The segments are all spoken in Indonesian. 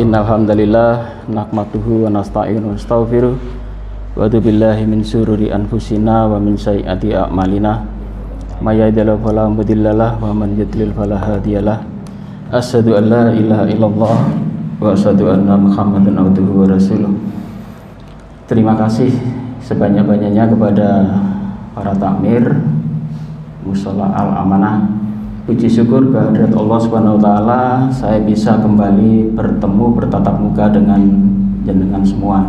Innal hamdalillah nahmaduhu wa nasta'inu wa nastaghfiruh wa a'udzu billahi min syururi anfusina wa min sayyiati a'malina may yahdihillahu fala mudhillalah wa man yudlil fala hadiyalah. Asyhadu an la ilaha illallah wa asyhadu anna Muhammadan abduhu wa rasuluh. Terima kasih sebanyak-banyaknya kepada para takmir Mushola Al-Amanah. Puji syukur kehadirat Allah Subhanahu wa taala, saya bisa kembali bertemu bertatap muka dengan jenengan semua.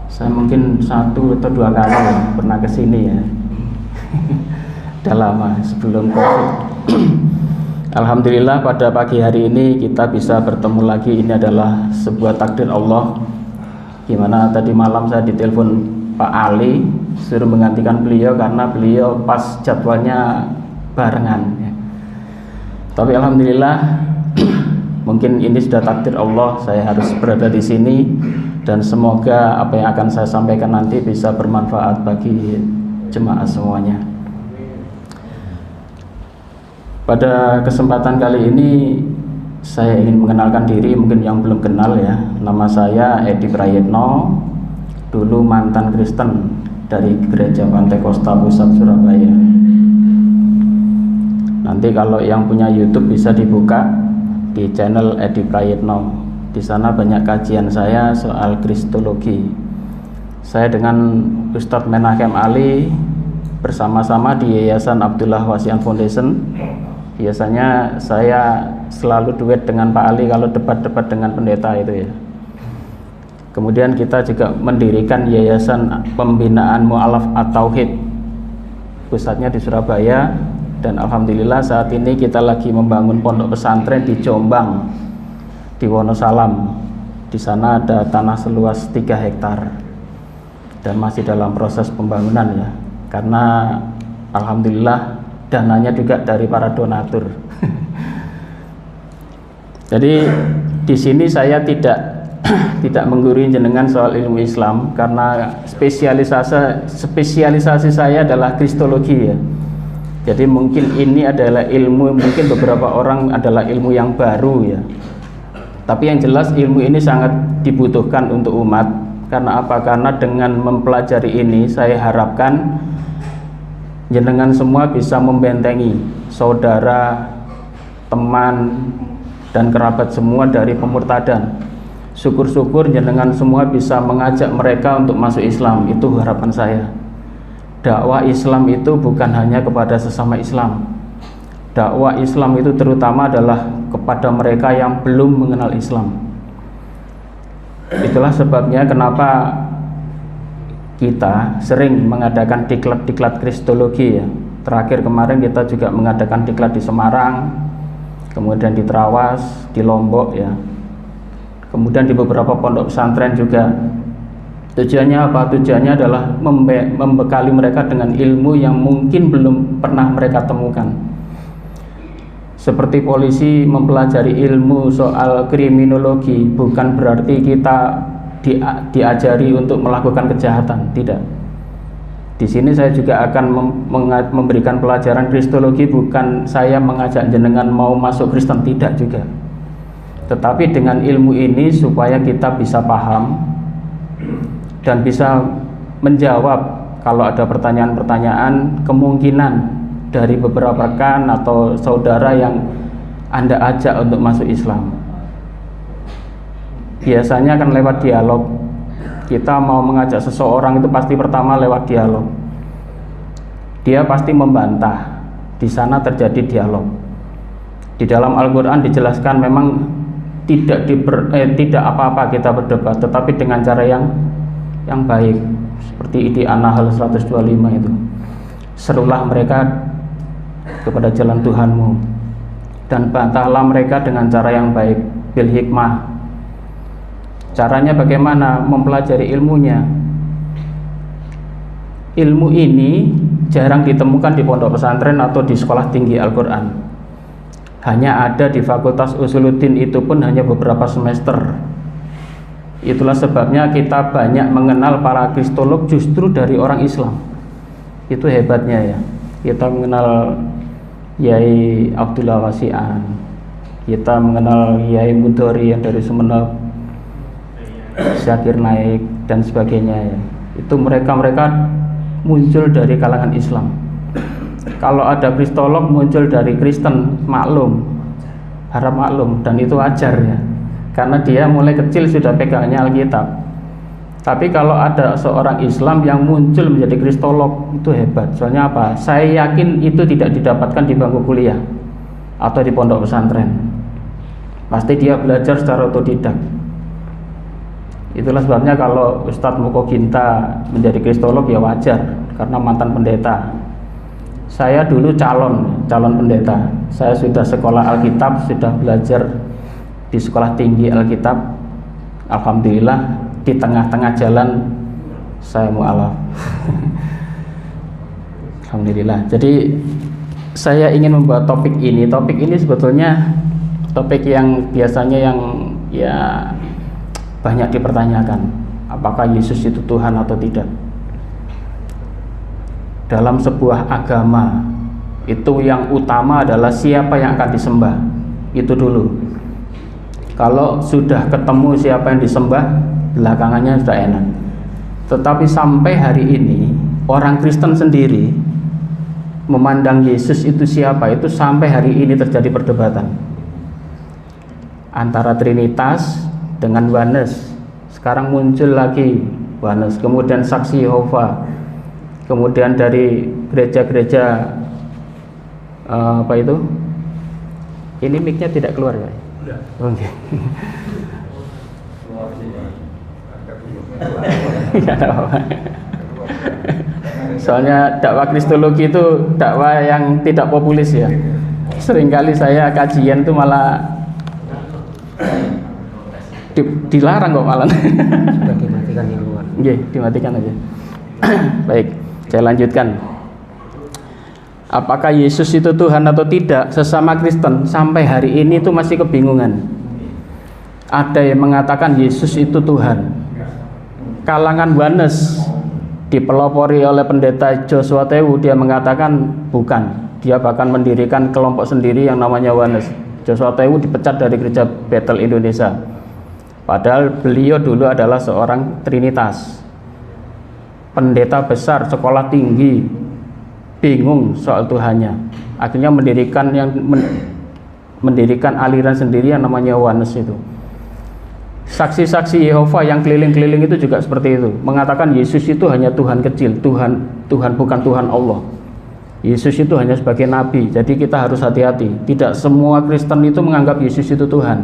Saya mungkin 1 atau 2 kali ya, pernah kesini ya. Udah lama sebelum Covid. Alhamdulillah pada pagi hari ini kita bisa bertemu lagi. Ini adalah sebuah takdir Allah. Gimana tadi malam saya ditelepon Pak Ali suruh menggantikan beliau karena beliau pas jadwalnya barengan. Tapi alhamdulillah mungkin ini sudah takdir Allah, saya harus berada di sini dan semoga apa yang akan saya sampaikan nanti bisa bermanfaat bagi jemaah semuanya. Pada kesempatan kali ini saya ingin mengenalkan diri, mungkin yang belum kenal ya. Nama saya Edi Prayetno, dulu mantan Kristen dari Gereja Pantai Kosta Pusat Surabaya. Nanti kalau yang punya YouTube bisa dibuka di channel Edi Prayetno. Di sana banyak kajian saya soal kristologi. Saya dengan Ustadz Menahem Ali bersama-sama di Yayasan Abdullah Wasian Foundation. Biasanya saya selalu duet dengan Pak Ali kalau debat-debat dengan pendeta itu ya. Kemudian kita juga mendirikan Yayasan Pembinaan Mu'alaf At-Tauhid, pusatnya di Surabaya. Dan alhamdulillah saat ini kita lagi membangun pondok pesantren di Jombang, di Wonosalam. Di sana ada tanah seluas 3 hektar dan masih dalam proses pembangunan ya. Karena alhamdulillah dananya juga dari para donatur. Jadi di sini saya tidak menggurui jenengan soal ilmu Islam karena spesialisasi saya adalah kristologi ya. Jadi mungkin ini adalah ilmu, mungkin beberapa orang adalah ilmu yang baru ya. Tapi yang jelas ilmu ini sangat dibutuhkan untuk umat. Karena apa? Karena dengan mempelajari ini saya harapkan jenengan semua bisa membentengi saudara, teman, dan kerabat semua dari pemurtadan. Syukur-syukur jenengan semua bisa mengajak mereka untuk masuk Islam. Itu harapan saya. Dakwah Islam itu bukan hanya kepada sesama Islam. Dakwah Islam itu terutama adalah kepada mereka yang belum mengenal Islam. Itulah sebabnya kenapa kita sering mengadakan diklat-diklat kristologi ya. Terakhir kemarin kita juga mengadakan diklat di Semarang, kemudian di Trawas, di Lombok ya. Kemudian di beberapa pondok pesantren juga. Tujuannya apa? Tujuannya adalah membekali mereka dengan ilmu yang mungkin belum pernah mereka temukan. Seperti polisi mempelajari ilmu soal kriminologi, bukan berarti kita diajari untuk melakukan kejahatan, tidak. Di sini saya juga akan memberikan pelajaran kristologi, bukan saya mengajak jenengan mau masuk Kristen, tidak juga. Tetapi dengan ilmu ini supaya kita bisa paham dan bisa menjawab kalau ada pertanyaan-pertanyaan kemungkinan dari beberapa rekan atau saudara yang Anda ajak untuk masuk Islam. Biasanya kan lewat dialog. Kita mau mengajak seseorang itu pasti pertama lewat dialog. Dia pasti membantah. Di sana terjadi dialog. Di dalam Al-Quran dijelaskan memang tidak apa-apa kita berdebat, tetapi dengan cara yang baik, seperti di An-Nahl 125 itu. Serulah mereka kepada jalan Tuhanmu dan bantahlah mereka dengan cara yang baik, bil hikmah. Caranya bagaimana? Mempelajari ilmunya. Ilmu ini jarang ditemukan di pondok pesantren atau di sekolah tinggi Al-Quran. Hanya ada di Fakultas Usuluddin, itu pun hanya beberapa semester. Itulah sebabnya kita banyak mengenal para kristolog justru dari orang Islam. Itu hebatnya ya. Kita mengenal Yai Abdullah Wasian, Kita mengenal Yai Mudori yang dari Sumeneb, Zakir Naik dan sebagainya ya. Itu mereka muncul dari kalangan Islam. Kalau ada kristolog muncul dari Kristen, maklum, harap maklum, dan itu wajar ya, karena dia mulai kecil sudah pegangnya Alkitab. Tapi kalau ada seorang Islam yang muncul menjadi kristolog, itu hebat. Soalnya apa? Saya yakin itu tidak didapatkan di bangku kuliah atau di pondok pesantren. Pasti dia belajar secara otodidak. Itulah sebabnya kalau Ustadz Moko Ginta menjadi kristolog ya wajar, karena mantan pendeta. Saya dulu calon pendeta. Saya sudah sekolah Alkitab, sudah belajar di sekolah tinggi Alkitab. Alhamdulillah di tengah-tengah jalan saya mualaf. Alhamdulillah. Jadi saya ingin membuat topik ini. Topik ini sebetulnya topik yang biasanya yang ya banyak dipertanyakan. Apakah Yesus itu Tuhan atau tidak? Dalam sebuah agama itu yang utama adalah siapa yang akan disembah. Itu dulu. Kalau sudah ketemu siapa yang disembah, belakangannya sudah enak. Tetapi sampai hari ini orang Kristen sendiri memandang Yesus itu siapa, itu sampai hari ini terjadi perdebatan antara Trinitas dengan Oneness. Sekarang muncul lagi Oneness, kemudian Saksi Yehova, kemudian dari gereja-gereja apa itu? Ini mic-nya tidak keluar ya? Oke. Soalnya dakwah kristologi itu dakwah yang tidak populis ya. Seringkali saya kajian itu malah dilarang kok malah. Sudah dimatikan yang luar. Oke, dimatikan aja. Baik, saya lanjutkan. Apakah Yesus itu Tuhan atau tidak? Sesama Kristen sampai hari ini itu masih kebingungan. Ada yang mengatakan Yesus itu Tuhan. Kalangan Oneness dipelopori oleh pendeta Joshua Tewu, dia mengatakan bukan. Dia bahkan mendirikan kelompok sendiri yang namanya Oneness. Joshua Tewu dipecat dari gereja Bethel Indonesia. Padahal beliau dulu adalah seorang Trinitas, pendeta besar, sekolah tinggi, bingung soal Tuhannya. Akhirnya mendirikan aliran sendiri yang namanya Oneness itu. Saksi-saksi Yehova yang keliling-keliling itu juga seperti itu, mengatakan Yesus itu hanya Tuhan kecil, Tuhan bukan Tuhan Allah. Yesus itu hanya sebagai nabi. Jadi kita harus hati-hati. Tidak semua Kristen itu menganggap Yesus itu Tuhan.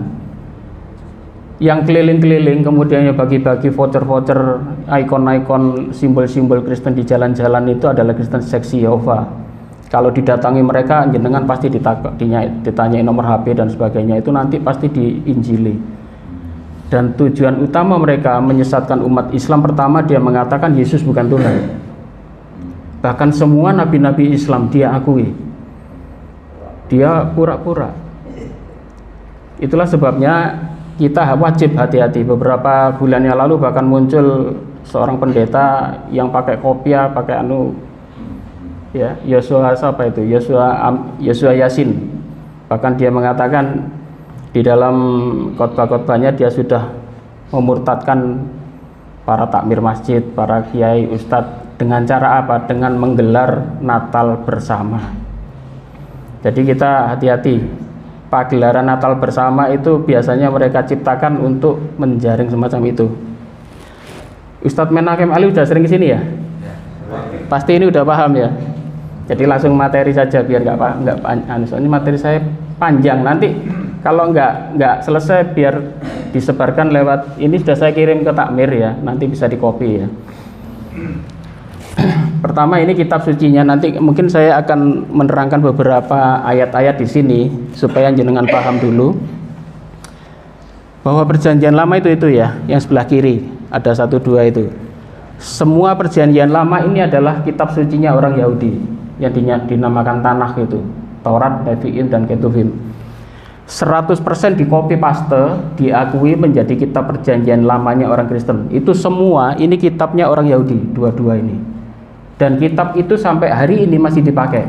Yang keliling-keliling kemudian bagi-bagi voucher-voucher, ikon-ikon, simbol-simbol Kristen di jalan-jalan itu adalah Kristen Saksi Yehova. Kalau didatangi mereka, jenengan pasti ditanyai nomor HP dan sebagainya, itu nanti pasti diinjili. Dan tujuan utama mereka menyesatkan umat Islam, pertama dia mengatakan Yesus bukan Tuhan. Bahkan semua nabi-nabi Islam dia akui. Dia pura-pura. Itulah sebabnya kita wajib hati-hati. Beberapa bulan yang lalu bahkan muncul seorang pendeta yang pakai kopiah, pakai ya, Yosua apa itu? Yosua Yasin. Bahkan dia mengatakan di dalam khotbah-khotbahnya dia sudah memurtadkan para takmir masjid, para kiai, ustadz, dengan cara apa? Dengan menggelar Natal bersama. Jadi kita hati-hati. Pagelaran Natal bersama itu biasanya mereka ciptakan untuk menjaring semacam itu. Ustadz Menachem Ali udah sering kesini ya? Pasti ini udah paham ya. Jadi langsung materi saja biar nggak soalnya materi saya panjang. Nanti kalau nggak selesai biar disebarkan lewat ini, sudah saya kirim ke takmir ya. Nanti bisa dikopi ya. Pertama ini kitab sucinya, nanti mungkin saya akan menerangkan beberapa ayat-ayat di sini supaya jenengan paham dulu bahwa perjanjian lama itu ya, yang sebelah kiri ada 1, 2 itu. Semua perjanjian lama ini adalah kitab sucinya orang Yahudi yang dinamakan Tanakh itu, Taurat, Nevi'im dan Ketuvim. 100% di copy paste, diakui menjadi kitab perjanjian lamanya orang Kristen. Itu semua ini kitabnya orang Yahudi, dua-dua ini. Dan kitab itu sampai hari ini masih dipakai.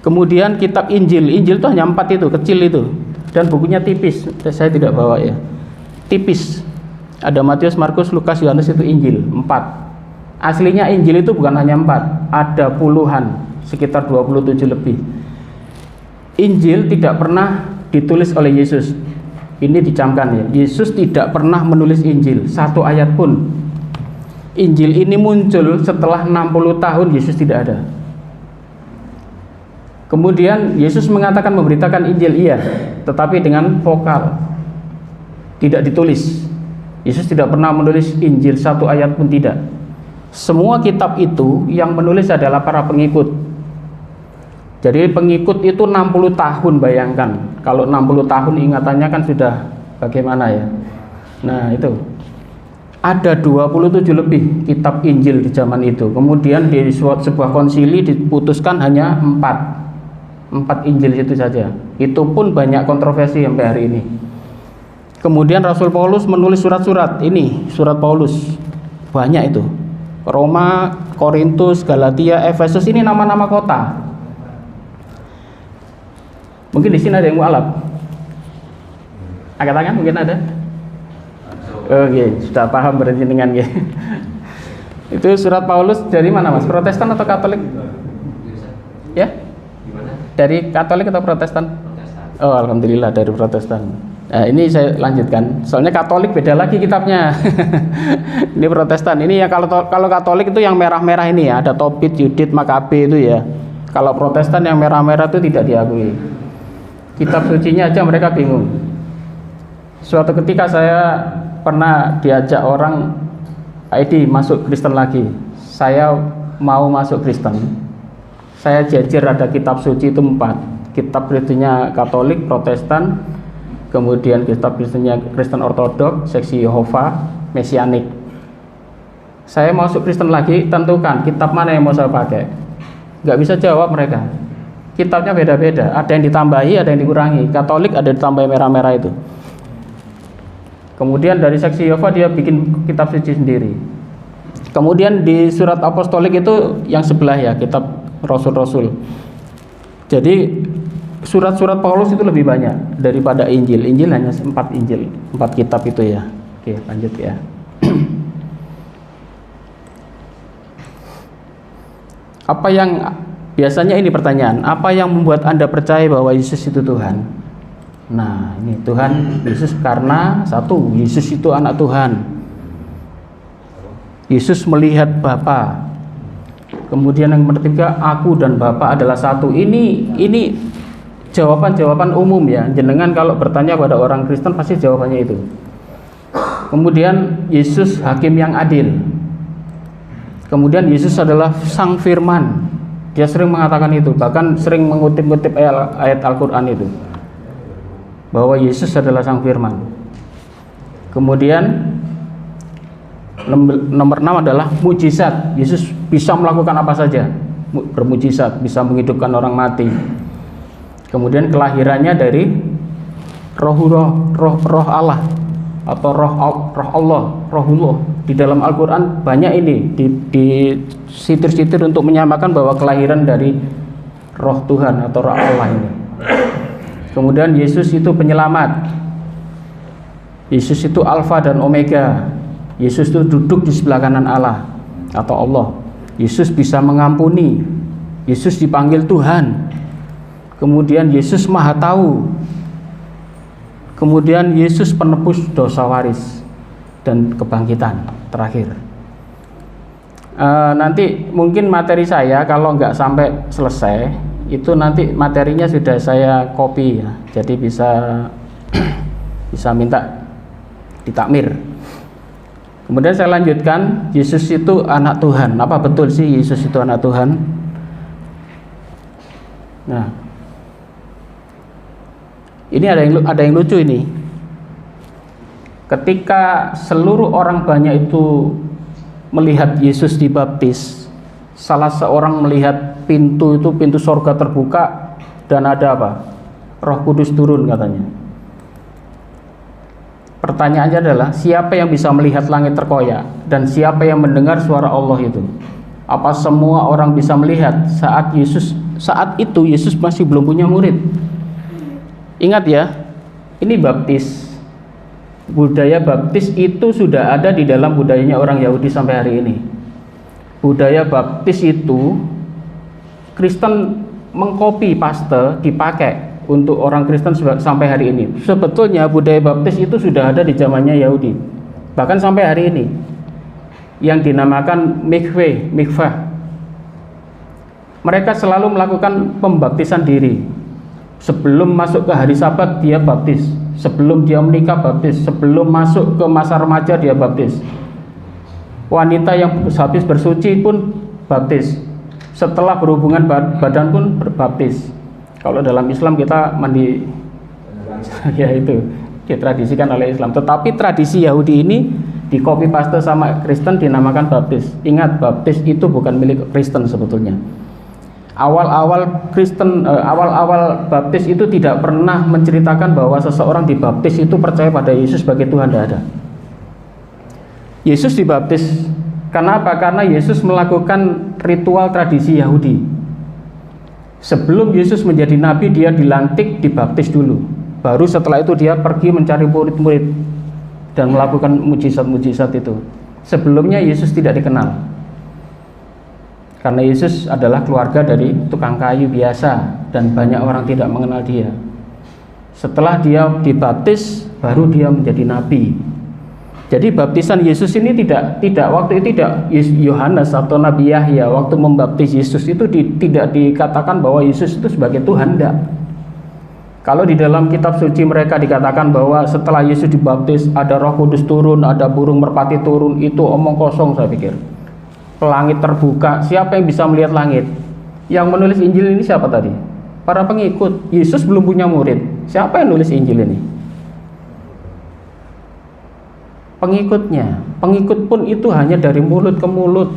Kemudian kitab Injil, Injil itu hanya 4 itu, kecil itu, dan bukunya tipis. Saya tidak bawa ya, tipis. Ada Matius, Markus, Lukas, Yohanes, itu Injil 4. Aslinya Injil itu bukan hanya 4, ada puluhan, sekitar 27 lebih. Injil tidak pernah ditulis oleh Yesus. Ini dicamkan ya, Yesus tidak pernah menulis Injil, satu ayat pun. Injil ini muncul setelah 60 tahun Yesus tidak ada. Kemudian Yesus mengatakan memberitakan Injil, iya, tetapi dengan vokal, tidak ditulis. Yesus tidak pernah menulis Injil, satu ayat pun tidak. Semua kitab itu yang menulis adalah para pengikut. Jadi pengikut itu 60 tahun, bayangkan. Kalau 60 tahun ingatannya kan sudah bagaimana ya. Nah itu, ada 27 lebih kitab Injil di zaman itu. Kemudian di sebuah konsili diputuskan hanya 4 Injil itu saja. Itu pun banyak kontroversi sampai hari ini. Kemudian Rasul Paulus menulis surat-surat. Ini surat Paulus, banyak itu. Roma, Korintus, Galatia, Efesus, ini nama-nama kota. Mungkin di sini ada yang mualaf. Angkat tangan, mungkin ada. Oke, sudah paham berarti dengan ya. Itu surat Paulus dari mana, Mas? Protestan atau Katolik? Ya? Dari Katolik atau Protestan? Oh, alhamdulillah dari Protestan. Nah, ini saya lanjutkan. Soalnya Katolik beda lagi kitabnya. Ini Protestan. Ini ya, kalau Katolik itu yang merah-merah ini ya, ada Tobit, Yudit, Makabe itu ya. Kalau Protestan yang merah-merah itu tidak diakui. Kitab sucinya aja mereka bingung. Suatu ketika saya pernah diajak orang, ID masuk Kristen lagi. Saya mau masuk Kristen. Saya jajar ada kitab suci itu 4. Kitab Kristennya Katolik, Protestan, kemudian kitab Kristennya Kristen Ortodok, seksi Yehova, Mesianik. Saya masuk Kristen lagi, tentukan kitab mana yang mau saya pakai. Nggak bisa jawab mereka. Kitabnya beda-beda, ada yang ditambahi, ada yang dikurangi. Katolik ada ditambah merah-merah itu. Kemudian dari seksi Yehova dia bikin kitab suci sendiri. Kemudian di surat apostolik itu yang sebelah ya, kitab Rasul-Rasul. Jadi surat-surat Paulus itu lebih banyak daripada Injil. Injil hanya 4 Injil, 4 kitab itu ya. Oke, lanjut ya. Apa yang biasanya ini pertanyaan, apa yang membuat Anda percaya bahwa Yesus itu Tuhan? Nah, ini Tuhan Yesus karena satu, Yesus itu anak Tuhan. Yesus melihat Bapa. Kemudian yang ketiga, aku dan Bapa adalah satu. Ini jawaban-jawaban umum ya. Jenengan kalau bertanya pada orang Kristen pasti jawabannya itu. Kemudian Yesus hakim yang adil. Kemudian Yesus adalah Sang Firman. Dia sering mengatakan itu, bahkan sering mengutip-ngutip ayat Al-Quran itu, bahwa Yesus adalah Sang Firman. Kemudian nomor 6 adalah mujizat. Yesus bisa melakukan apa saja, bermujizat, bisa menghidupkan orang mati. Kemudian kelahirannya dari roh Allah atau roh Allah, rohullah. Di dalam Al-Quran banyak ini di sitir-sitir untuk menyamakan bahwa kelahiran dari roh Tuhan atau roh Allah ini. Kemudian Yesus itu penyelamat. Yesus itu Alfa dan Omega. Yesus itu duduk di sebelah kanan Allah atau Allah. Yesus bisa mengampuni. Yesus dipanggil Tuhan. Kemudian Yesus Maha Tahu. Kemudian Yesus penebus dosa waris dan kebangkitan terakhir. Nanti mungkin materi saya kalau nggak sampai selesai itu nanti materinya sudah saya copy ya, jadi bisa minta ditakmir. Kemudian saya lanjutkan, Yesus itu anak Tuhan. Apa betul sih Yesus itu anak Tuhan? Nah, ini ada yang lucu ini. Ketika seluruh orang banyak itu melihat Yesus dibaptis, salah seorang melihat pintu surga terbuka dan ada apa? Roh Kudus turun katanya. Pertanyaannya adalah, siapa yang bisa melihat langit terkoyak dan siapa yang mendengar suara Allah itu? Apa semua orang bisa melihat saat Yesus saat itu Yesus masih belum punya murid. Ingat ya, ini baptis. Budaya baptis itu sudah ada di dalam budayanya orang Yahudi sampai hari ini. Budaya baptis itu Kristen mengcopy paste dipakai untuk orang Kristen sampai hari ini. Sebetulnya budaya baptis itu sudah ada di zamannya Yahudi, bahkan sampai hari ini, yang dinamakan mikvah. Mereka selalu melakukan pembaptisan diri. Sebelum masuk ke hari Sabat dia baptis, sebelum dia menikah baptis, sebelum masuk ke masa remaja dia baptis. Wanita yang habis bersuci pun baptis, setelah berhubungan badan pun berbaptis. Kalau dalam Islam kita mandi ya itu ditradisikan oleh Islam. Tetapi tradisi Yahudi ini di copy paste sama Kristen dinamakan baptis. Ingat, baptis itu bukan milik Kristen sebetulnya. Awal-awal baptis itu tidak pernah menceritakan bahwa seseorang dibaptis itu percaya pada Yesus sebagai Tuhan, tidak ada. Yesus dibaptis karena apa? Karena Yesus melakukan ritual tradisi Yahudi. Sebelum Yesus menjadi nabi, dia dilantik, dibaptis dulu. Baru setelah itu dia pergi mencari murid-murid dan melakukan mujizat-mujizat itu. Sebelumnya Yesus tidak dikenal. Karena Yesus adalah keluarga dari tukang kayu biasa dan banyak orang tidak mengenal dia. Setelah dia dibaptis, baru dia menjadi nabi. Jadi baptisan Yesus ini tidak waktu itu tidak Yohanes atau Nabi Yahya waktu membaptis Yesus itu tidak dikatakan bahwa Yesus itu sebagai Tuhan, enggak. Kalau di dalam kitab suci mereka dikatakan bahwa setelah Yesus dibaptis ada Roh Kudus turun, ada burung merpati turun, itu omong kosong saya pikir. Langit terbuka, siapa yang bisa melihat langit? Yang menulis Injil ini siapa tadi? Para pengikut. Yesus belum punya murid. Siapa yang nulis Injil ini? Pengikutnya. Pengikut pun itu hanya dari mulut ke mulut,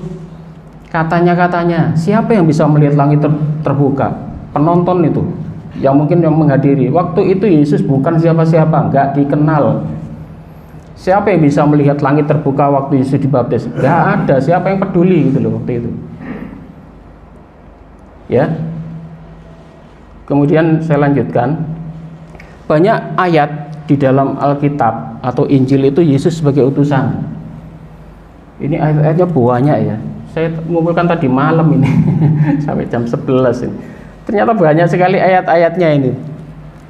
katanya. Siapa yang bisa melihat langit terbuka? Penonton itu, yang mungkin yang menghadiri. Waktu itu Yesus bukan siapa-siapa, nggak dikenal. Siapa yang bisa melihat langit terbuka waktu Yesus dibaptis? Nggak ada. Siapa yang peduli gitu loh waktu itu? Ya. Kemudian saya lanjutkan. Banyak ayat di dalam Alkitab atau Injil itu Yesus sebagai utusan. Ini ayat-ayatnya banyak ya. Saya mengumpulkan tadi malam ini sampai jam 11 ini. Ternyata banyak sekali ayat-ayatnya ini.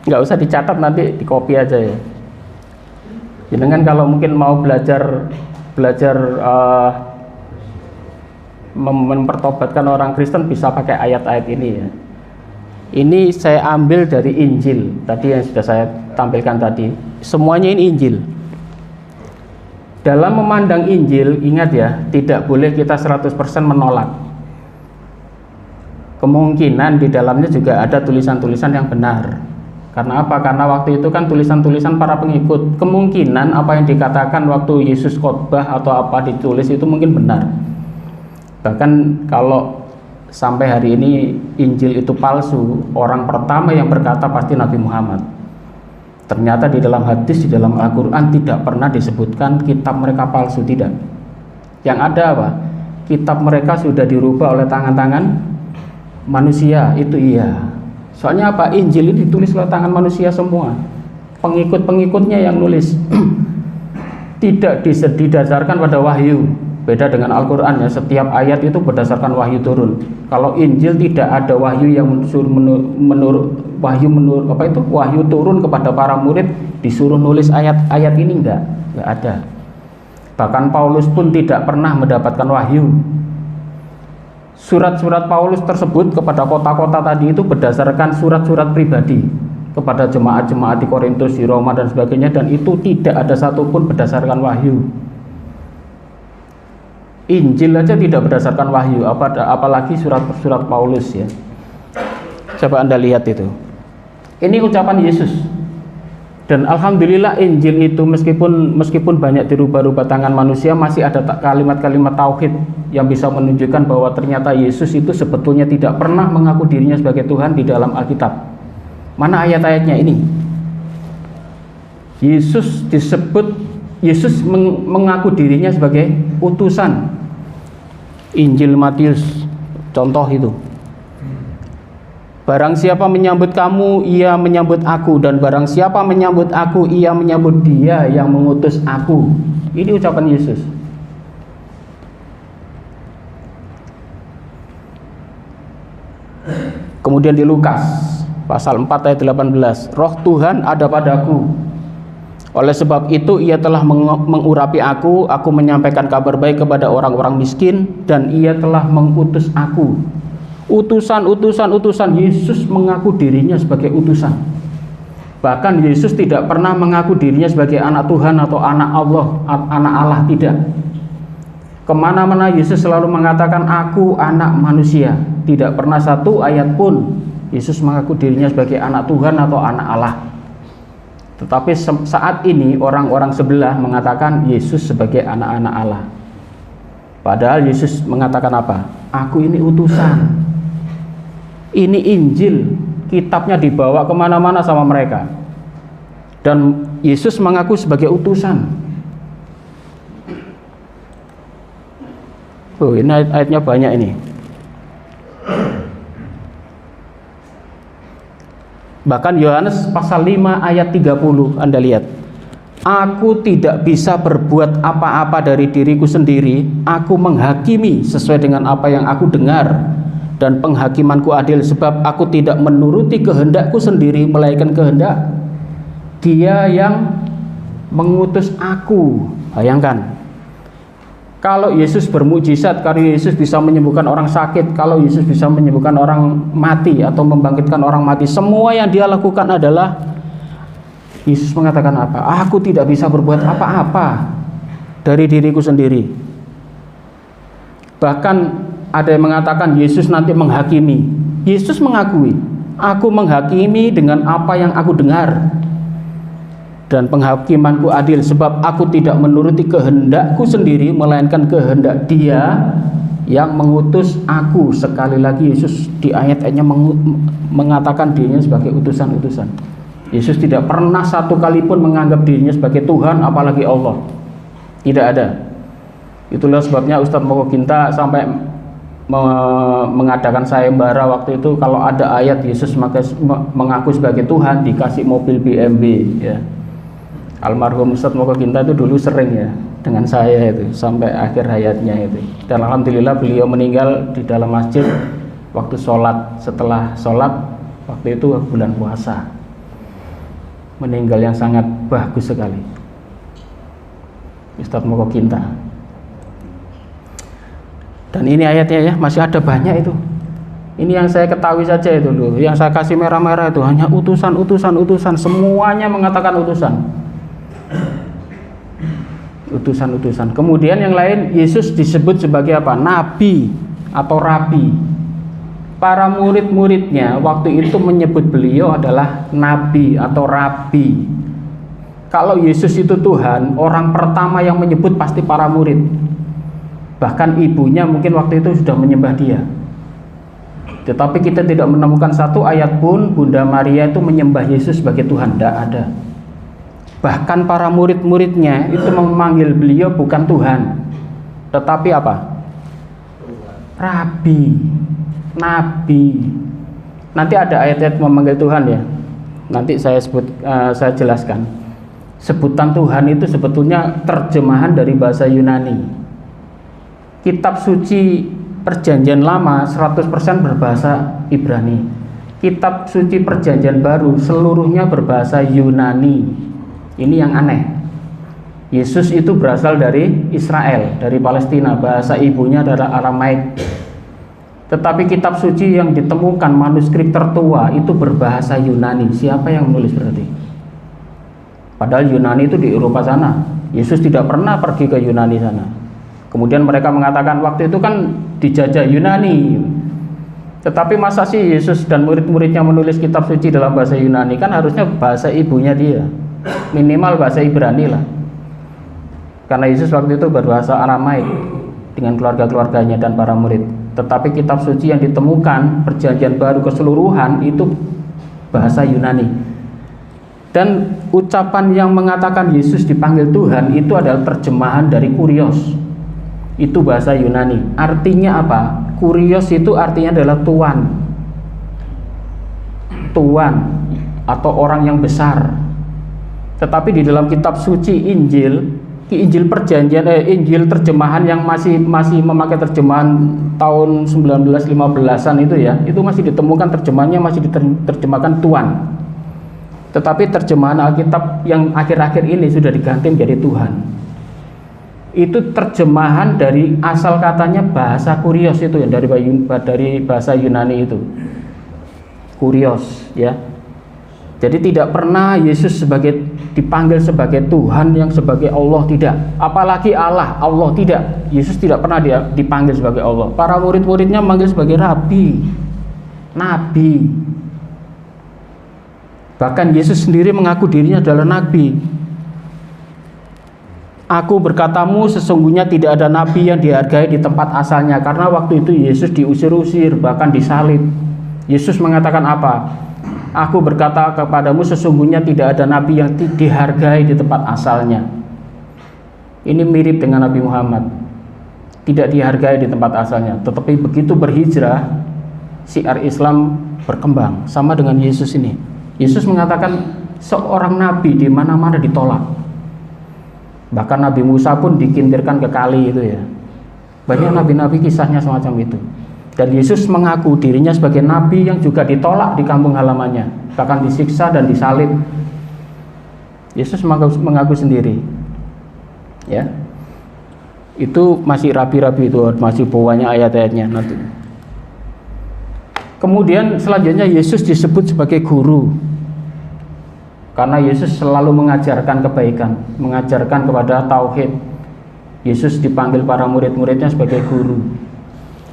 Nggak usah dicatat, nanti di copy aja ya. Jangan kalau mungkin mau belajar mempertobatkan orang Kristen bisa pakai ayat-ayat ini ya. Ini saya ambil dari Injil tadi yang sudah saya tampilkan tadi. Semuanya ini Injil. Dalam memandang Injil, ingat ya, tidak boleh kita 100% menolak. Kemungkinan di dalamnya juga ada tulisan-tulisan yang benar. Karena apa? Karena waktu itu kan tulisan-tulisan para pengikut. Kemungkinan apa yang dikatakan waktu Yesus khotbah atau apa ditulis itu mungkin benar. Bahkan kalau sampai hari ini Injil itu palsu, orang pertama yang berkata pasti Nabi Muhammad. Ternyata di dalam hadis, di dalam Al-Quran tidak pernah disebutkan kitab mereka palsu, tidak. Yang ada apa? Kitab mereka sudah dirubah oleh tangan-tangan manusia, itu iya. Soalnya apa? Injil ini ditulis oleh tangan manusia semua. Pengikut-pengikutnya yang nulis. Tidak didasarkan pada wahyu. Beda dengan Al-Quran ya, setiap ayat itu berdasarkan wahyu turun. Kalau Injil tidak ada wahyu yang wahyu turun kepada para murid disuruh nulis ayat-ayat ini, enggak ada. Bahkan Paulus pun tidak pernah mendapatkan wahyu. Surat-surat Paulus tersebut kepada kota-kota tadi itu berdasarkan surat-surat pribadi kepada jemaat-jemaat di Korintus, di Roma dan sebagainya, dan itu tidak ada satupun berdasarkan wahyu. Injil aja tidak berdasarkan wahyu, apalagi surat-surat Paulus ya. Coba Anda lihat itu. Ini ucapan Yesus. Dan alhamdulillah Injil itu meskipun banyak dirubah-rubah tangan manusia, masih ada kalimat-kalimat tauhid yang bisa menunjukkan bahwa ternyata Yesus itu sebetulnya tidak pernah mengaku dirinya sebagai Tuhan di dalam Alkitab. Mana ayat-ayatnya ini? Yesus mengaku dirinya sebagai utusan. Injil Matius contoh itu. Barang siapa menyambut kamu, ia menyambut aku, dan barang siapa menyambut aku, ia menyambut dia yang mengutus aku. Ini ucapan Yesus. Kemudian di Lukas pasal 4 ayat 18, Roh Tuhan ada padaku, oleh sebab itu ia telah mengurapi aku menyampaikan kabar baik kepada orang-orang miskin, dan ia telah mengutus aku. Utusan. Yesus mengaku dirinya sebagai utusan. Bahkan Yesus tidak pernah mengaku dirinya sebagai anak Tuhan atau anak Allah, anak Allah, tidak. Kemana-mana Yesus selalu mengatakan aku anak manusia. Tidak pernah satu ayat pun Yesus mengaku dirinya sebagai anak Tuhan atau anak Allah. Tetapi saat ini orang-orang sebelah mengatakan Yesus sebagai anak-anak Allah. Padahal Yesus mengatakan apa? Aku ini utusan. Ini Injil, kitabnya dibawa kemana-mana sama mereka. Dan Yesus mengaku sebagai utusan. Oh, ini ayat-ayatnya banyak ini. Bahkan Yohanes pasal 5 ayat 30, Anda lihat. Aku tidak bisa berbuat apa-apa dari diriku sendiri, aku menghakimi sesuai dengan apa yang aku dengar, dan penghakimanku adil, sebab aku tidak menuruti kehendakku sendiri, melainkan kehendak Dia yang mengutus aku. Bayangkan, kalau Yesus bermukjizat, kalau Yesus bisa menyembuhkan orang sakit, kalau Yesus bisa menyembuhkan orang mati atau membangkitkan orang mati, semua yang dia lakukan adalah, Yesus mengatakan apa? Aku tidak bisa berbuat apa-apa dari diriku sendiri. Bahkan ada yang mengatakan Yesus nanti menghakimi. Yesus mengakui, aku menghakimi dengan apa yang aku dengar, dan penghakimanku adil, sebab aku tidak menuruti kehendakku sendiri, melainkan kehendak Dia yang mengutus aku. Sekali lagi Yesus di ayat-ayatnya mengatakan dirinya sebagai utusan-utusan. Yesus tidak pernah satu kali pun menganggap dirinya sebagai Tuhan, apalagi Allah. Tidak ada. Itulah sebabnya Ustadz Mokoginta sampai mengadakan sayembara waktu itu, kalau ada ayat Yesus mengaku sebagai Tuhan, dikasih mobil BMW ya. Almarhum Ustadz Mokoginta itu dulu sering ya dengan saya itu sampai akhir hayatnya itu. Dan alhamdulillah beliau meninggal di dalam masjid waktu sholat. Setelah sholat waktu itu bulan puasa, meninggal yang sangat bagus sekali Ustadz Mokoginta. Dan ini ayatnya ya, masih ada banyak itu. Ini yang saya ketahui saja itu loh, yang saya kasih merah-merah itu hanya utusan. Semuanya mengatakan utusan. Kemudian yang lain, Yesus disebut sebagai apa? Nabi atau rabi. Para murid-muridnya waktu itu menyebut beliau adalah nabi atau rabi. Kalau Yesus itu Tuhan, orang pertama yang menyebut pasti para murid. Bahkan ibunya mungkin waktu itu sudah menyembah Dia. Tetapi kita tidak menemukan satu ayat pun Bunda Maria itu menyembah Yesus sebagai Tuhan. Tidak ada. Bahkan para murid-muridnya itu memanggil beliau bukan Tuhan, tetapi apa? Rabi, nabi. Nanti ada ayat-ayat memanggil Tuhan ya. Nanti saya jelaskan. Sebutan Tuhan itu sebetulnya terjemahan dari bahasa Yunani. Kitab suci Perjanjian Lama 100% berbahasa Ibrani. Kitab suci Perjanjian Baru seluruhnya berbahasa Yunani. Ini yang aneh. Yesus itu berasal dari Israel, dari Palestina. Bahasa ibunya adalah Aramaik. Tetapi kitab suci yang ditemukan, manuskrip tertua itu berbahasa Yunani. Siapa yang menulis berarti? Padahal Yunani itu di Eropa sana. Yesus tidak pernah pergi ke Yunani sana. Kemudian mereka mengatakan waktu itu kan dijajah Yunani. Tetapi masa sih Yesus dan murid-muridnya menulis kitab suci dalam bahasa Yunani? Kan harusnya bahasa ibunya dia, minimal bahasa Ibrani lah. Karena Yesus waktu itu berbahasa Aramaik dengan keluarga-keluarganya dan para murid. Tetapi kitab suci yang ditemukan Perjanjian Baru keseluruhan itu bahasa Yunani. Dan ucapan yang mengatakan Yesus dipanggil Tuhan itu adalah terjemahan dari Kurios. Itu bahasa Yunani. Artinya apa? Kurios itu artinya adalah tuan. tuan atau orang yang besar. Tetapi di dalam kitab suci Injil perjanjian Injil terjemahan yang masih memakai terjemahan tahun 1915-an itu ya, itu masih ditemukan terjemahannya masih diterjemahkan tuan. Tetapi terjemahan Alkitab yang akhir-akhir ini sudah diganti menjadi Tuhan. Itu terjemahan dari asal katanya bahasa kurios itu ya, dari bahasa Yunani itu. Kurios ya. Jadi tidak pernah Yesus dipanggil sebagai Tuhan yang sebagai Allah, tidak. Apalagi Allah tidak. Yesus tidak pernah dipanggil sebagai Allah. Para murid-muridnya manggil sebagai Rabi, Nabi. Bahkan Yesus sendiri mengaku dirinya adalah Nabi. Aku berkatamu, sesungguhnya tidak ada nabi yang dihargai di tempat asalnya. Karena waktu itu Yesus diusir-usir, bahkan disalib. Yesus mengatakan apa? Aku berkata kepadamu, sesungguhnya tidak ada nabi yang dihargai di tempat asalnya. Ini mirip dengan Nabi Muhammad, tidak dihargai di tempat asalnya. Tetapi begitu berhijrah, syiar Islam berkembang. Sama dengan Yesus ini. Yesus mengatakan seorang nabi di mana-mana ditolak. Bahkan Nabi Musa pun dikintirkan ke kali itu ya. Banyak nabi-nabi kisahnya semacam itu. Dan Yesus mengaku dirinya sebagai nabi yang juga ditolak di kampung halamannya, bahkan disiksa dan disalib. Yesus mengaku sendiri. Ya. Itu masih rapi-rapi itu, masih banyak ayat-ayatnya nanti. Kemudian selanjutnya Yesus disebut sebagai guru. Karena Yesus selalu mengajarkan kebaikan, mengajarkan kepada tauhid. Yesus dipanggil para murid-muridnya sebagai guru.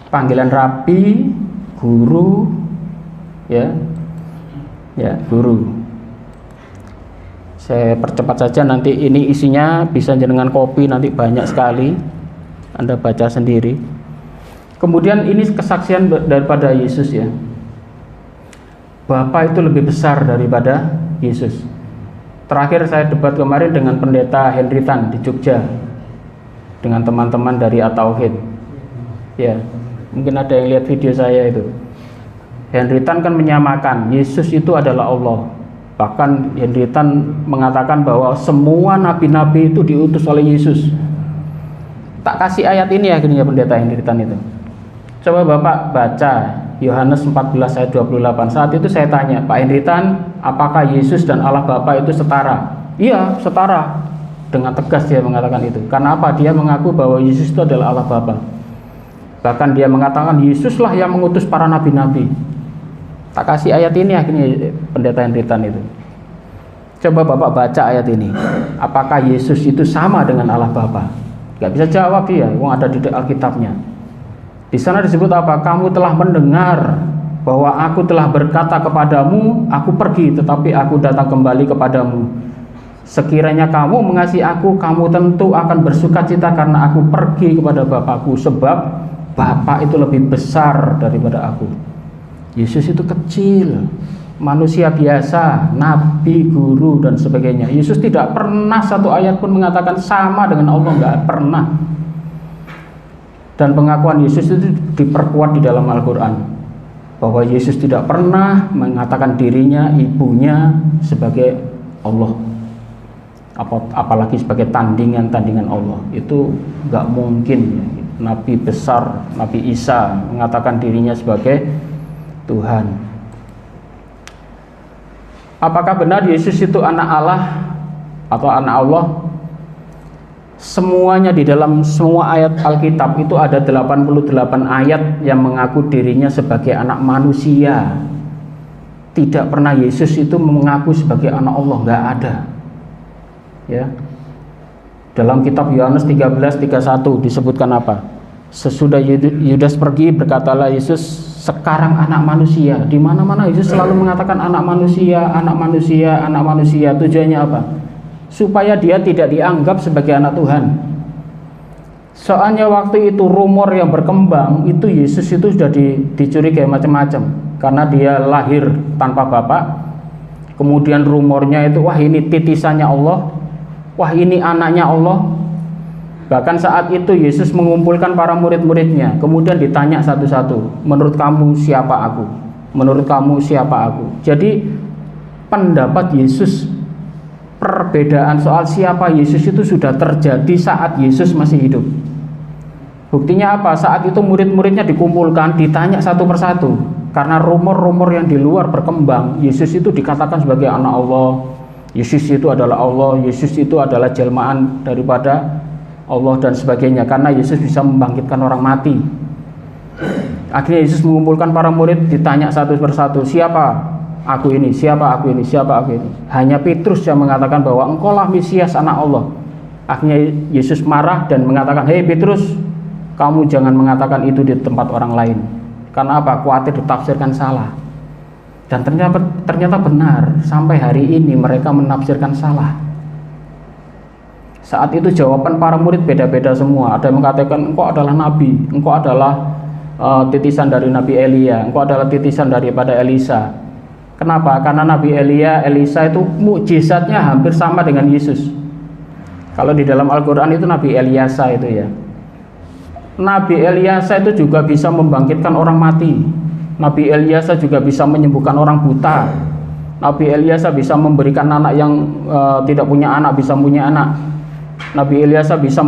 Panggilan rabi, guru, ya, guru. Saya percepat saja, nanti ini isinya bisa jenengan copy, nanti banyak sekali, Anda baca sendiri. Kemudian ini kesaksian daripada Yesus ya. Bapa itu lebih besar daripada Yesus. Terakhir saya debat kemarin dengan pendeta Henry Tan di Jogja, dengan teman-teman dari At-Tauhid. Ya. Mungkin ada yang lihat video saya itu. Henry Tan kan menyamakan Yesus itu adalah Allah. Bahkan Henry Tan mengatakan bahwa semua nabi-nabi itu diutus oleh Yesus. Tak kasih ayat ini akhirnya pendeta Henry Tan itu. Coba Bapak baca Yohanes 14 ayat 28. Saat itu saya tanya, Pak Henry Tan, apakah Yesus dan Allah Bapa itu setara? Iya, setara. Dengan tegas dia mengatakan itu. Karena apa? Dia mengaku bahwa Yesus itu adalah Allah Bapa. Bahkan dia mengatakan Yesuslah yang mengutus para nabi-nabi. Tak kasih ayat ini akhirnya pendeta Henry Tan itu. Coba Bapak baca ayat ini. Apakah Yesus itu sama dengan Allah Bapa? Gak bisa jawab dia, wong ada di Alkitabnya. Di sana disebut apa? Kamu telah mendengar bahwa aku telah berkata kepadamu, aku pergi tetapi aku datang kembali kepadamu. Sekiranya kamu mengasihi aku, kamu tentu akan bersukacita karena aku pergi kepada Bapakku, sebab Bapa itu lebih besar daripada aku. Yesus itu kecil, manusia biasa, nabi, guru dan sebagainya. Yesus tidak pernah satu ayat pun mengatakan sama dengan Allah, nggak pernah. Dan pengakuan Yesus itu diperkuat di dalam Al-Quran, bahwa Yesus tidak pernah mengatakan dirinya, ibunya sebagai Allah, apalagi sebagai tandingan Allah. Itu nggak mungkin. Nabi besar, Nabi Isa mengatakan dirinya sebagai Tuhan. Apakah benar Yesus itu anak Allah atau anak Allah? Semuanya di dalam semua ayat Alkitab itu ada 88 ayat yang mengaku dirinya sebagai anak manusia. Tidak pernah Yesus itu mengaku sebagai anak Allah, nggak ada. Ya. Dalam kitab Yohanes 13:31 disebutkan apa? Sesudah Yudas pergi, berkatalah Yesus, sekarang anak manusia. Di mana-mana Yesus selalu mengatakan anak manusia, anak manusia, anak manusia. Tujuannya apa? Supaya dia tidak dianggap sebagai anak Tuhan. Soalnya waktu itu rumor yang berkembang itu Yesus itu sudah dicurigai macam-macam, karena dia lahir tanpa bapak. Kemudian rumornya itu, wah ini titisannya Allah, wah ini anaknya Allah. Bahkan saat itu Yesus mengumpulkan para murid-muridnya, kemudian ditanya satu-satu, menurut kamu siapa aku? Menurut kamu siapa aku? Jadi pendapat Yesus, perbedaan soal siapa Yesus itu sudah terjadi saat Yesus masih hidup. Buktinya apa? Saat itu murid-muridnya dikumpulkan, ditanya satu persatu. Karena rumor-rumor yang di luar berkembang, Yesus itu dikatakan sebagai anak Allah, Yesus itu adalah Allah, Yesus itu adalah jelmaan daripada Allah dan sebagainya. Karena Yesus bisa membangkitkan orang mati. Akhirnya Yesus mengumpulkan para murid, ditanya satu persatu, siapa aku ini, siapa aku ini, siapa aku ini. Hanya Petrus yang mengatakan bahwa engkaulah Mesias anak Allah. Akhirnya Yesus marah dan mengatakan, hei Petrus, kamu jangan mengatakan itu di tempat orang lain. Karena apa? Khawatir ditafsirkan salah. Dan ternyata benar, sampai hari ini mereka menafsirkan salah. Saat itu jawaban para murid beda-beda semua. Ada yang mengatakan engkau adalah nabi, engkau adalah titisan dari Nabi Elia, engkau adalah titisan daripada Elisa. Kenapa? Karena Nabi Elia, Elisa itu mukjizatnya hampir sama dengan Yesus. Kalau di dalam Al-Quran itu Nabi Eliasa itu ya. Nabi Eliasa itu juga bisa membangkitkan orang mati. Nabi Eliasa juga bisa menyembuhkan orang buta. Nabi Eliasa bisa memberikan anak yang tidak punya anak bisa punya anak. Nabi Eliasa bisa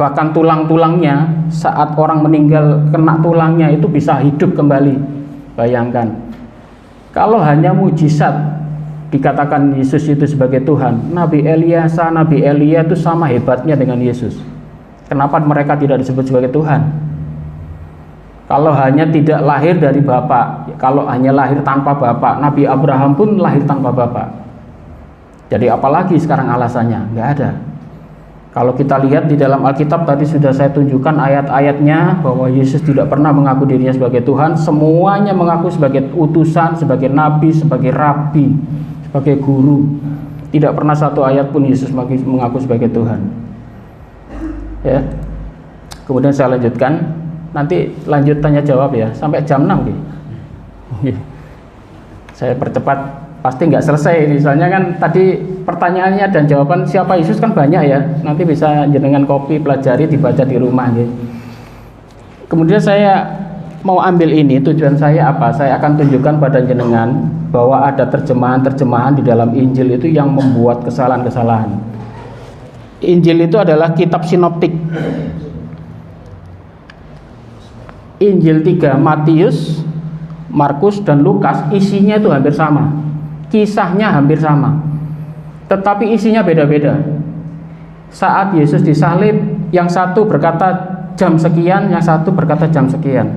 bahkan tulang-tulangnya saat orang meninggal kena tulangnya itu bisa hidup kembali. Bayangkan. Kalau hanya mujizat dikatakan Yesus itu sebagai Tuhan, Nabi Eliasa, Nabi Elia itu sama hebatnya dengan Yesus. Kenapa mereka tidak disebut sebagai Tuhan? Kalau hanya tidak lahir dari bapak, kalau hanya lahir tanpa bapak, Nabi Abraham pun lahir tanpa bapak. Jadi apalagi sekarang alasannya? Nggak ada. Kalau kita lihat di dalam Alkitab tadi sudah saya tunjukkan ayat-ayatnya bahwa Yesus tidak pernah mengaku dirinya sebagai Tuhan, semuanya mengaku sebagai utusan, sebagai nabi, sebagai rabi, sebagai guru. Tidak pernah satu ayat pun Yesus mengaku sebagai Tuhan. Ya. Kemudian saya lanjutkan, nanti lanjut tanya jawab ya sampai jam 6 gitu. Saya percepat, pasti nggak selesai ini. Soalnya kan tadi pertanyaannya dan jawaban siapa Yesus kan banyak ya. Nanti bisa jenengan copy, pelajari, dibaca di rumah gitu. Kemudian saya mau ambil ini, tujuan saya apa? Saya akan tunjukkan pada jenengan bahwa ada terjemahan-terjemahan di dalam Injil itu yang membuat kesalahan-kesalahan. Injil itu adalah kitab sinoptik. Injil 3 Matius, Markus dan Lukas isinya itu hampir sama. Kisahnya hampir sama. Tetapi isinya beda-beda. Saat Yesus disalib, yang satu berkata jam sekian, yang satu berkata jam sekian.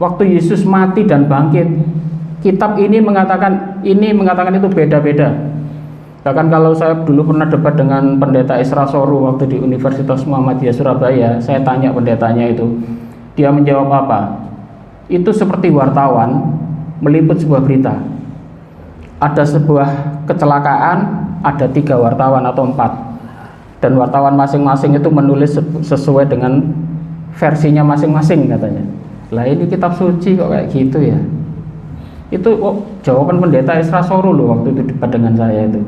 Waktu Yesus mati dan bangkit, kitab ini mengatakan itu beda-beda. Bahkan kalau saya dulu pernah debat dengan pendeta Isra Soru waktu di Universitas Muhammadiyah Surabaya, saya tanya pendetanya itu, dia menjawab apa? Itu seperti wartawan meliput sebuah berita. Ada sebuah kecelakaan, ada 3 wartawan atau 4, dan wartawan masing-masing itu menulis sesuai dengan versinya masing-masing katanya. Lah ini kitab suci kok kayak gitu ya? Itu jawaban pendeta Isra Soru loh waktu itu debat dengan saya itu.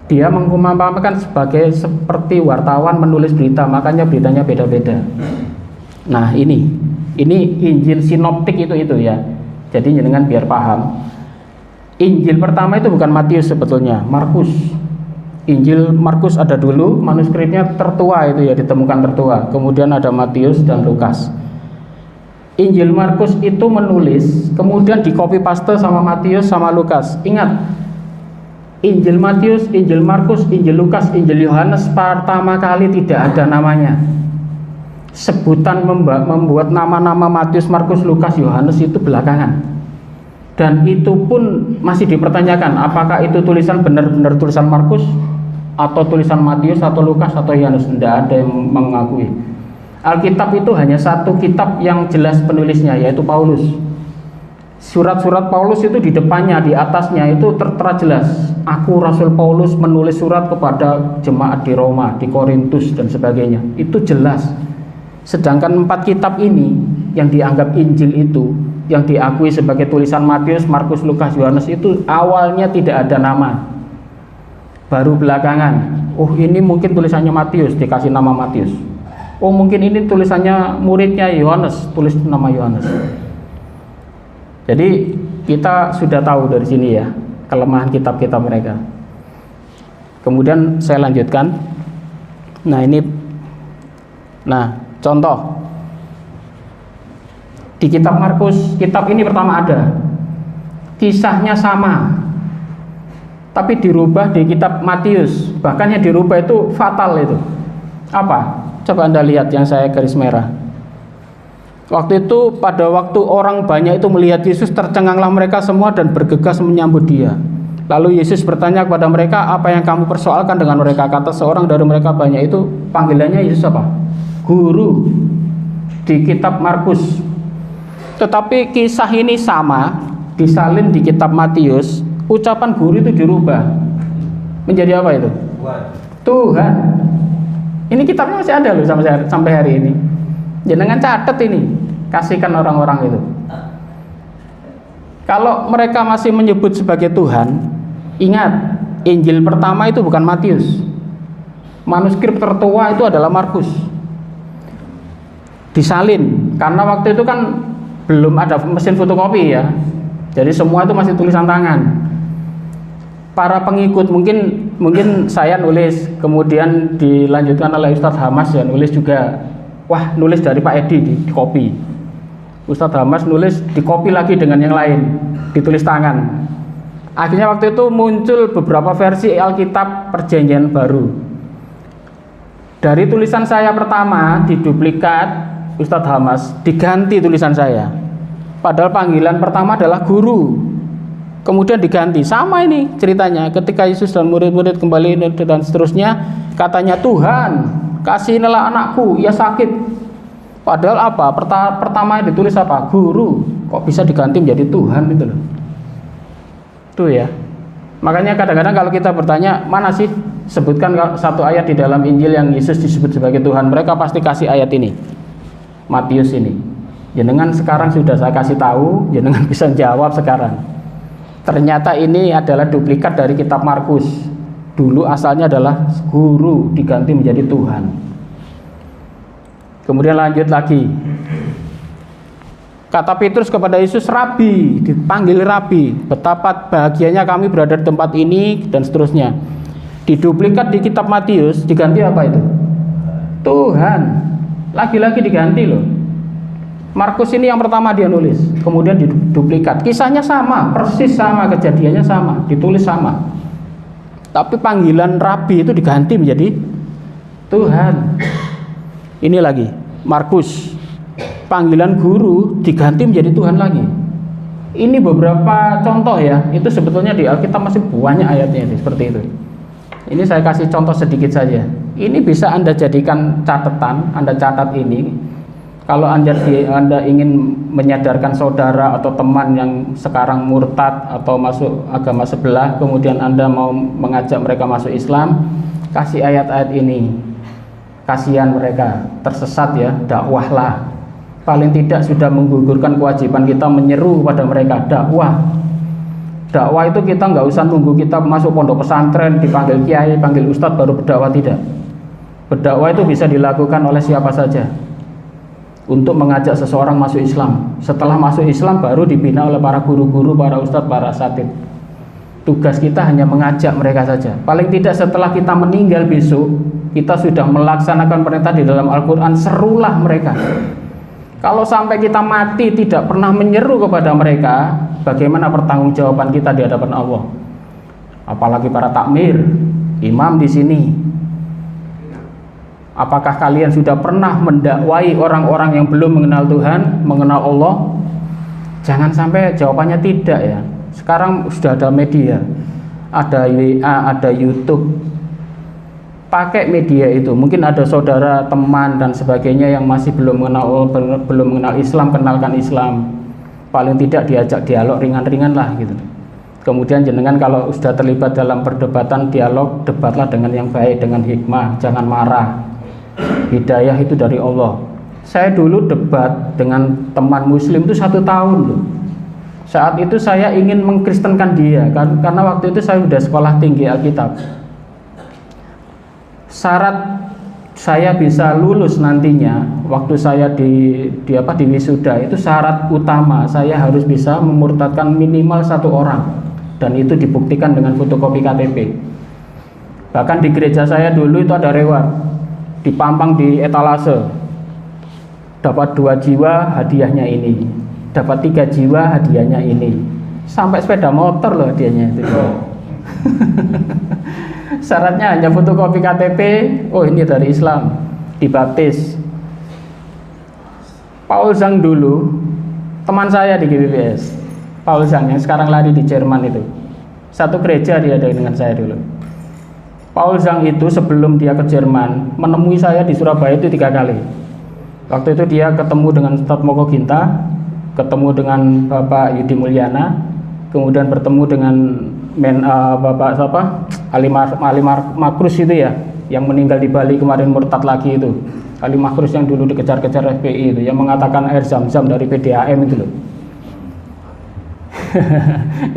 Dia mengumpamakan sebagai seperti wartawan menulis berita, makanya beritanya beda-beda. Nah ini Injil sinoptik itu ya. Jadi jenengan biar paham. Injil pertama itu bukan Matius sebetulnya, Markus. Injil Markus ada dulu, manuskripnya tertua itu ya, ditemukan tertua. Kemudian ada Matius dan Lukas. Injil Markus itu menulis, kemudian di copy paste sama Matius sama Lukas. Ingat, Injil Matius, Injil Markus, Injil Lukas, Injil Yohanes pertama kali tidak ada namanya. Sebutan membuat nama-nama Matius, Markus, Lukas, Yohanes itu belakangan. Dan itu pun masih dipertanyakan apakah itu tulisan benar-benar tulisan Markus atau tulisan Matius atau Lukas atau Yohanes. Tidak ada yang mengakui. Alkitab itu hanya satu kitab yang jelas penulisnya, yaitu Paulus. Surat-surat Paulus itu di depannya, di atasnya itu tertera jelas, aku Rasul Paulus menulis surat kepada jemaat di Roma, di Korintus dan sebagainya. Itu jelas. Sedangkan 4 kitab ini yang dianggap Injil itu, yang diakui sebagai tulisan Matius, Markus, Lukas, Yohanes itu awalnya tidak ada nama. Baru belakangan, oh ini mungkin tulisannya Matius, dikasih nama Matius. Oh mungkin ini tulisannya muridnya Yohanes, tulis nama Yohanes. Jadi kita sudah tahu dari sini ya kelemahan kitab-kitab mereka. Kemudian saya lanjutkan. Nah, contoh di kitab Markus, kitab ini pertama ada, kisahnya sama, tapi dirubah di kitab Matius, bahkan yang dirubah itu fatal itu. Apa? Coba Anda lihat yang saya garis merah. Waktu itu, pada waktu orang banyak itu melihat Yesus, tercenganglah mereka semua dan bergegas menyambut dia. Lalu Yesus bertanya kepada mereka, apa yang kamu persoalkan dengan mereka? Kata seorang dari mereka banyak itu, panggilannya Yesus apa? Guru, di kitab Markus. Tetapi kisah ini sama, disalin di kitab Matius, ucapan guru itu dirubah menjadi apa itu? Tuhan. Ini kitabnya masih ada loh sampai hari ini. Jangan catat ini, kasihkan orang-orang itu. Kalau mereka masih menyebut sebagai Tuhan, ingat, Injil pertama itu bukan Matius. Manuskrip tertua itu adalah Markus. Disalin, karena waktu itu kan belum ada mesin fotokopi ya. Jadi semua itu masih tulisan tangan. Para pengikut mungkin saya nulis, kemudian dilanjutkan oleh Ustadz Hamas ya nulis juga. Wah, nulis dari Pak Edi di copy. Ustadz Hamas nulis di copy lagi dengan yang lain, ditulis tangan. Akhirnya waktu itu muncul beberapa versi Alkitab Perjanjian Baru. Dari tulisan saya pertama diduplikat Ustadz Hamas, diganti tulisan saya. Padahal panggilan pertama adalah guru. Kemudian diganti, sama ini ceritanya. Ketika Yesus dan murid-murid kembali dan seterusnya, katanya, Tuhan, kasihinilah anakku, ia sakit. Padahal apa? Pertama ditulis apa? Guru. Kok bisa diganti menjadi Tuhan gitu loh. Tuh ya. Makanya kadang-kadang kalau kita bertanya, mana sih sebutkan satu ayat di dalam Injil yang Yesus disebut sebagai Tuhan, mereka pasti kasih ayat ini, Matius ini. Jenengan sekarang sudah saya kasih tahu, jenengan bisa jawab sekarang. Ternyata ini adalah duplikat dari kitab Markus. Dulu asalnya adalah guru diganti menjadi Tuhan. Kemudian lanjut lagi. Kata Petrus kepada Yesus, Rabi, dipanggil Rabi. Betapa bahagianya kami berada di tempat ini dan seterusnya. Diduplikat di kitab Matius, diganti apa itu? Tuhan. Lagi-lagi diganti loh. Markus ini yang pertama dia nulis, kemudian diduplikat. Kisahnya sama, persis sama, kejadiannya sama, ditulis sama. Tapi panggilan Rabi itu diganti menjadi Tuhan. Ini lagi, Markus. Panggilan guru diganti menjadi Tuhan lagi. Ini beberapa contoh ya. Itu sebetulnya di Alkitab masih banyak ayatnya seperti itu. Ini saya kasih contoh sedikit saja. Ini bisa Anda jadikan catatan, Anda catat ini. Kalau Anda ingin menyadarkan saudara atau teman yang sekarang murtad atau masuk agama sebelah, kemudian Anda mau mengajak mereka masuk Islam, kasih ayat-ayat ini. Kasihan mereka, tersesat ya, dakwahlah. Paling tidak sudah menggugurkan kewajiban kita menyeru pada mereka, dakwah. Dakwah itu kita nggak usah nunggu kita masuk pondok pesantren, dipanggil kiai, panggil ustadz baru berdakwah, tidak. Berdakwah itu bisa dilakukan oleh siapa saja. Untuk mengajak seseorang masuk Islam. Setelah masuk Islam baru dibina oleh para guru-guru, para ustadz, para asatidz. Tugas kita hanya mengajak mereka saja. Paling tidak setelah kita meninggal besok, kita sudah melaksanakan perintah di dalam Al-Quran, serulah mereka. Kalau sampai kita mati tidak pernah menyeru kepada mereka, bagaimana pertanggungjawaban kita di hadapan Allah? Apalagi para takmir, imam di sini. Apakah kalian sudah pernah mendakwai orang-orang yang belum mengenal Tuhan, mengenal Allah? Jangan sampai jawabannya tidak ya. Sekarang sudah ada media, ada WA, ada YouTube. Pakai media itu. Mungkin ada saudara, teman dan sebagainya yang masih belum mengenal Allah, belum mengenal Islam, kenalkan Islam. Paling tidak diajak dialog ringan-ringan lah gitu. Kemudian jenengan kalau sudah terlibat dalam perdebatan, dialog, debatlah dengan yang baik, dengan hikmah, jangan marah. Hidayah itu dari Allah. Saya dulu debat dengan teman muslim itu 1 tahun loh. Saat itu saya ingin mengkristenkan dia, karena waktu itu saya sudah sekolah tinggi Alkitab. Syarat saya bisa lulus nantinya waktu saya di wisuda, itu syarat utama saya harus bisa memurtadkan minimal 1 orang, dan itu dibuktikan dengan fotokopi KTP. Bahkan di gereja saya dulu itu ada reward dipampang di etalase, dapat 2 jiwa hadiahnya ini, dapat 3 jiwa hadiahnya ini, sampai sepeda motor loh hadiahnya itu. Syaratnya hanya fotokopi KTP, oh ini dari Islam, dibaptis. Paul Zhang dulu teman saya di GBBS, Paul Zhang yang sekarang lari di Jerman itu, satu gereja dia ada dengan saya dulu. Paul Zhang itu sebelum dia ke Jerman menemui saya di Surabaya itu 3 kali. Waktu itu dia ketemu dengan Ustadz Moko Ginta, ketemu dengan Bapak Yudi Mulyana, kemudian bertemu dengan Bapak siapa? Ali Makrus itu ya, yang meninggal di Bali kemarin murtad lagi itu. Ali Makrus yang dulu dikejar-kejar FPI itu, yang mengatakan air zam-zam dari PDAM itu loh.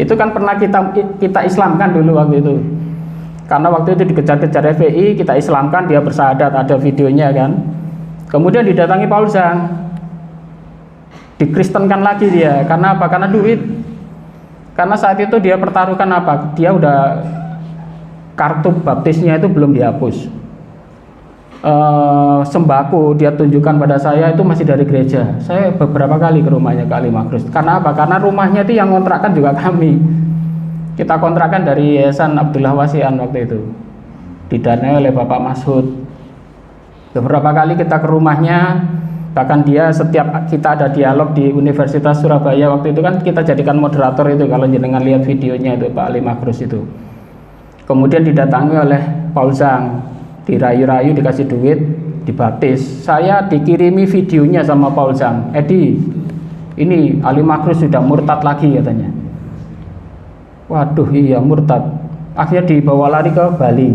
Itu kan pernah kita Islamkan dulu waktu itu. Karena waktu itu dikejar-kejar FPI, kita Islamkan, dia bersyahadat, ada videonya kan. Kemudian didatangi Paul Zhang, dikristenkan lagi dia. Karena apa? Karena duit. Karena saat itu dia pertaruhkan apa? Dia udah kartu baptisnya itu belum dihapus. Sembako dia tunjukkan pada saya itu masih dari gereja. Saya beberapa kali ke rumahnya ke Ali Makrus. Karena apa? Karena rumahnya itu yang kontrakkan juga kami. Kita kontrakkan dari Yayasan Abdullah Wasian waktu itu, didanai oleh Bapak Masud. Beberapa kali kita ke rumahnya, bahkan dia setiap kita ada dialog di Universitas Surabaya waktu itu kan kita jadikan moderator itu, kalau jenengan lihat videonya itu Pak Ali Makrus itu. Kemudian didatangi oleh Paul Zhang, dirayu-rayu dikasih duit, dibaptis. Saya dikirimi videonya sama Paul Zhang, Edi, ini Ali Makrus sudah murtad lagi katanya. Waduh iya murtad. Akhirnya dibawa lari ke Bali.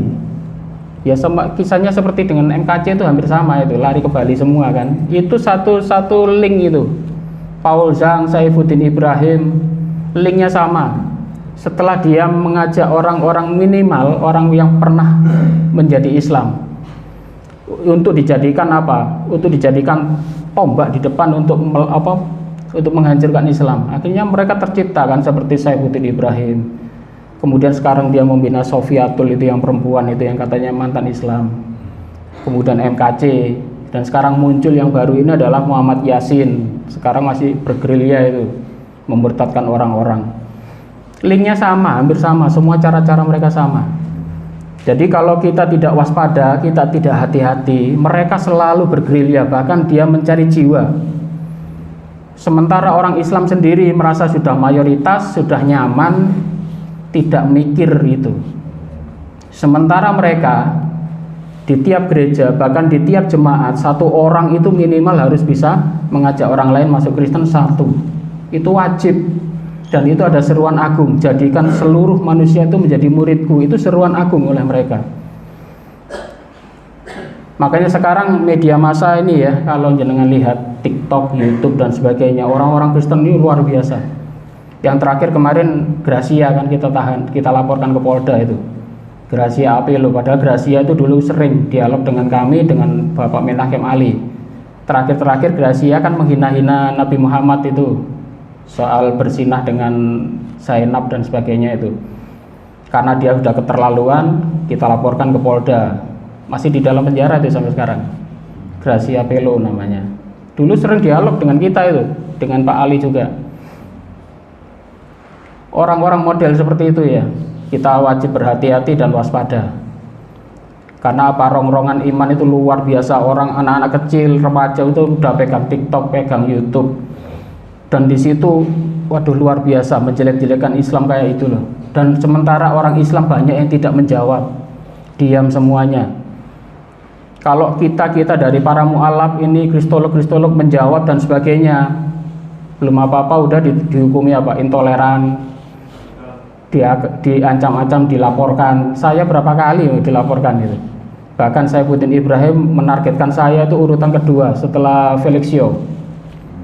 Ya kisahnya seperti dengan MKC itu hampir sama itu, lari ke Bali semua kan. Itu satu link itu. Paul Zhang, Saifuddin Ibrahim, linknya sama. Setelah dia mengajak orang-orang minimal, orang yang pernah menjadi Islam, untuk dijadikan apa? Untuk dijadikan tombak di depan untuk untuk menghancurkan Islam. Akhirnya mereka tercipta kan, seperti Saifuddin Ibrahim. Kemudian sekarang dia membina Sofiatul itu yang perempuan itu yang katanya mantan Islam. Kemudian MKC, dan sekarang muncul yang baru ini adalah Muhammad Yasin. Sekarang masih bergerilya itu, memurtadkan orang-orang. Linknya sama, hampir sama, semua cara-cara mereka sama. Jadi kalau kita tidak waspada, kita tidak hati-hati, mereka selalu bergerilya, bahkan dia mencari jiwa. Sementara orang Islam sendiri merasa sudah mayoritas, sudah nyaman, tidak mikir itu. Sementara mereka di tiap gereja, bahkan di tiap jemaat, 1 orang itu minimal harus bisa mengajak orang lain masuk Kristen 1. Itu wajib. Dan itu ada seruan agung, jadikan seluruh manusia itu menjadi muridku. Itu seruan agung oleh mereka. Makanya sekarang media massa ini ya, kalau jenengan lihat TikTok, YouTube dan sebagainya, orang-orang Kristen ini luar biasa. Yang terakhir kemarin Gracia kan kita laporkan ke Polda itu. Gracia Apelo, padahal Gracia itu dulu sering dialog dengan kami, dengan Bapak Menahem Ali. Terakhir Gracia kan menghina-hina Nabi Muhammad itu, soal bersinah dengan Zainab dan sebagainya itu. Karena dia sudah keterlaluan, kita laporkan ke Polda. Masih di dalam penjara itu sampai sekarang. Gracia Apelo namanya. Dulu sering dialog dengan kita itu, dengan Pak Ali juga. Orang-orang model seperti itu ya, kita wajib berhati-hati dan waspada. Karena apa? Rongrongan iman itu luar biasa. Orang anak-anak kecil, remaja itu udah pegang TikTok, pegang YouTube, dan di situ, waduh luar biasa menjelek-jelekan Islam kayak itu loh. Dan sementara orang Islam banyak yang tidak menjawab, diam semuanya. Kalau kita dari para mu'alaf ini, kristolog menjawab dan sebagainya, belum apa-apa udah dihukumi apa? Intoleran. Diancam-ancam, dilaporkan. Saya berapa kali dilaporkan itu. Bahkan Saifuddin Ibrahim menargetkan saya itu urutan kedua setelah Felixio.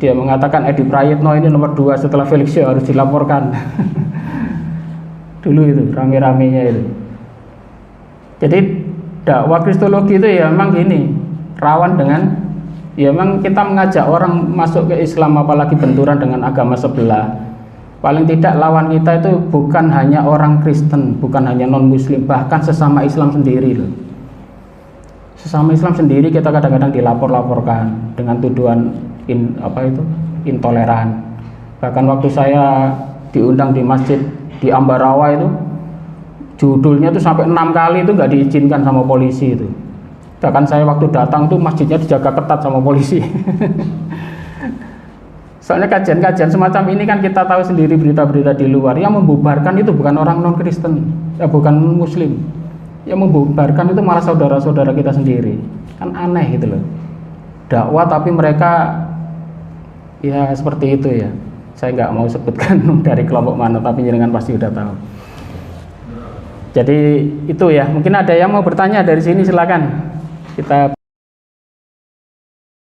Dia mengatakan Edi Prayitno ini nomor 2 setelah Felixio, harus dilaporkan. Dulu itu rame-ramenya itu. Jadi dakwah kristologi itu ya memang gini, rawan dengan ya memang kita mengajak orang masuk ke Islam apalagi benturan dengan agama sebelah. Paling tidak lawan kita itu bukan hanya orang Kristen, bukan hanya non muslim, bahkan sesama Islam sendiri loh. Sesama Islam sendiri kita kadang-kadang dilapor-laporkan dengan tuduhan intoleran. Bahkan waktu saya diundang di masjid di Ambarawa itu, judulnya itu sampai 6 kali itu nggak diizinkan sama polisi itu. Bahkan saya waktu datang tuh masjidnya dijaga ketat sama polisi. Soalnya kajian-kajian semacam ini kan kita tahu sendiri berita-berita di luar yang membubarkan itu bukan orang non Kristen, bukan Muslim. Yang membubarkan itu malah saudara-saudara kita sendiri. Kan aneh gitu loh. Dakwah tapi mereka ya seperti itu ya. Saya nggak mau sebutkan dari kelompok mana, tapi jenengan pasti udah tahu. Jadi itu ya. Mungkin ada yang mau bertanya dari sini, silakan. Kita